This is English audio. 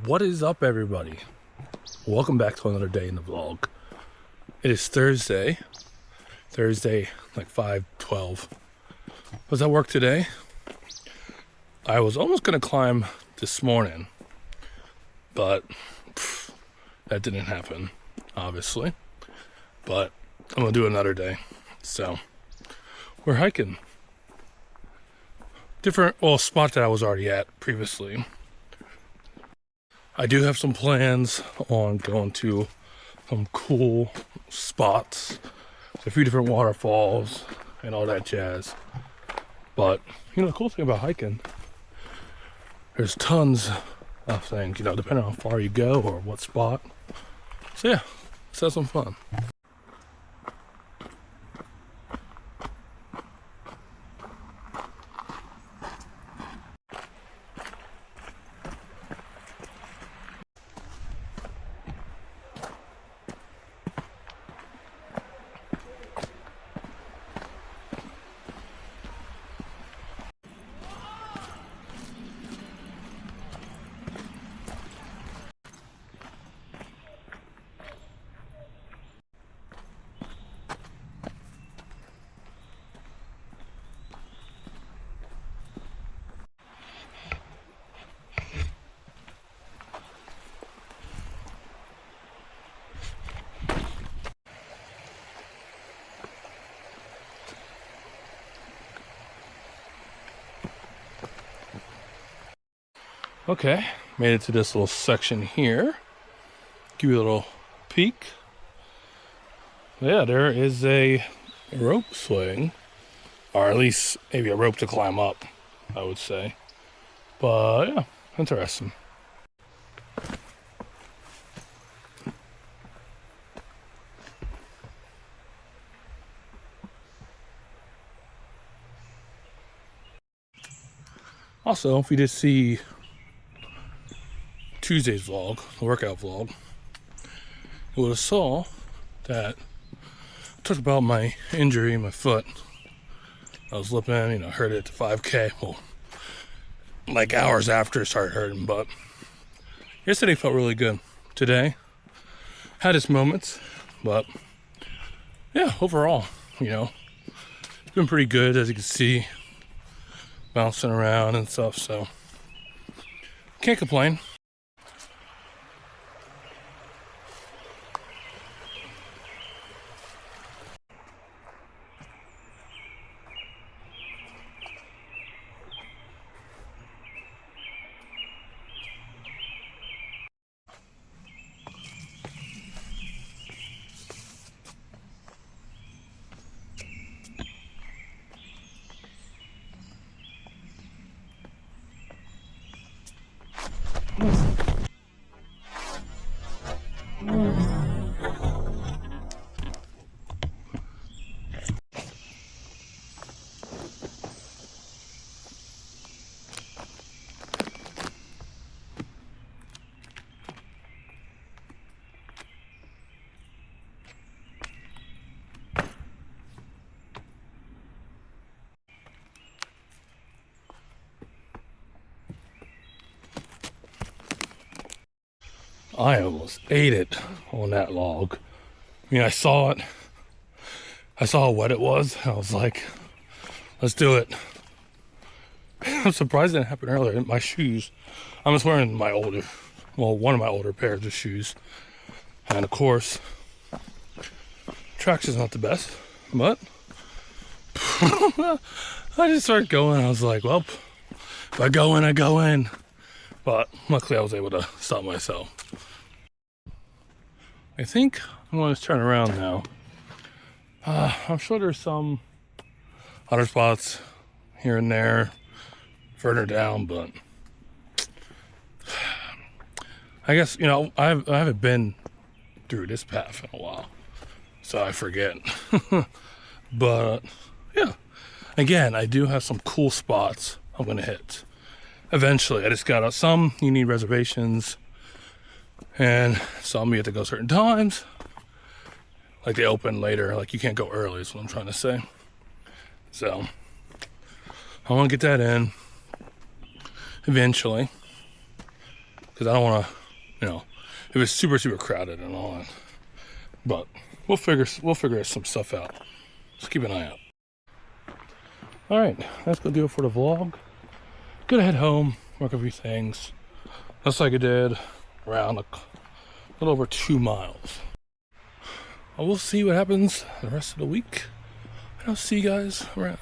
What is up, everybody? Welcome back to another day in the vlog. It is Thursday like 5:12. Was at work today. I was almost gonna climb this morning, but that didn't happen, obviously. But I'm gonna do another day. So we're hiking. Different spot that I was already at previously. I do have some plans on going to some cool spots, a few different waterfalls and all that jazz. But the cool thing about hiking, there's tons of things, depending on how far you go or what spot. So yeah, let's have some fun. Okay, made it to this little section here. Give you a little peek. Yeah, there is a rope swing, or at least maybe a rope to climb up, I would say. But yeah, interesting. Also, if you did see Tuesday's vlog, the workout vlog, you would have saw that I talked about my injury in my foot. I was limping, hurt it at the 5K. Well, like hours after it started hurting, but yesterday felt really good. Today had its moments, but yeah, overall, it's been pretty good, as you can see, bouncing around and stuff, so can't complain. I almost ate it on that log. I saw how wet it was. I was like, let's do it. I'm surprised it didn't happen earlier. My shoes, I'm just wearing one of my older pairs of shoes. And of course, traction's not the best, but I just started going. I was like, well, if I go in, I go in. But luckily I was able to stop myself. I think I'm going to turn around now. I'm sure there's some other spots here and there further down, but I guess, I haven't been through this path in a while, so I forget. But yeah, again, I do have some cool spots I'm going to hit eventually. I just got some you need reservations, and some you have to go certain times. Like they open later, like you can't go early is what I'm trying to say. So I want to get that in. eventually, because I don't want to, you know, if it's super crowded and all that. But we'll figure some stuff out. Just keep an eye out. All right, that's gonna do it for the vlog. Gonna head home, work a few things. Just like I did, around a little over 2 miles. I will see what happens the rest of the week, and I'll see you guys around.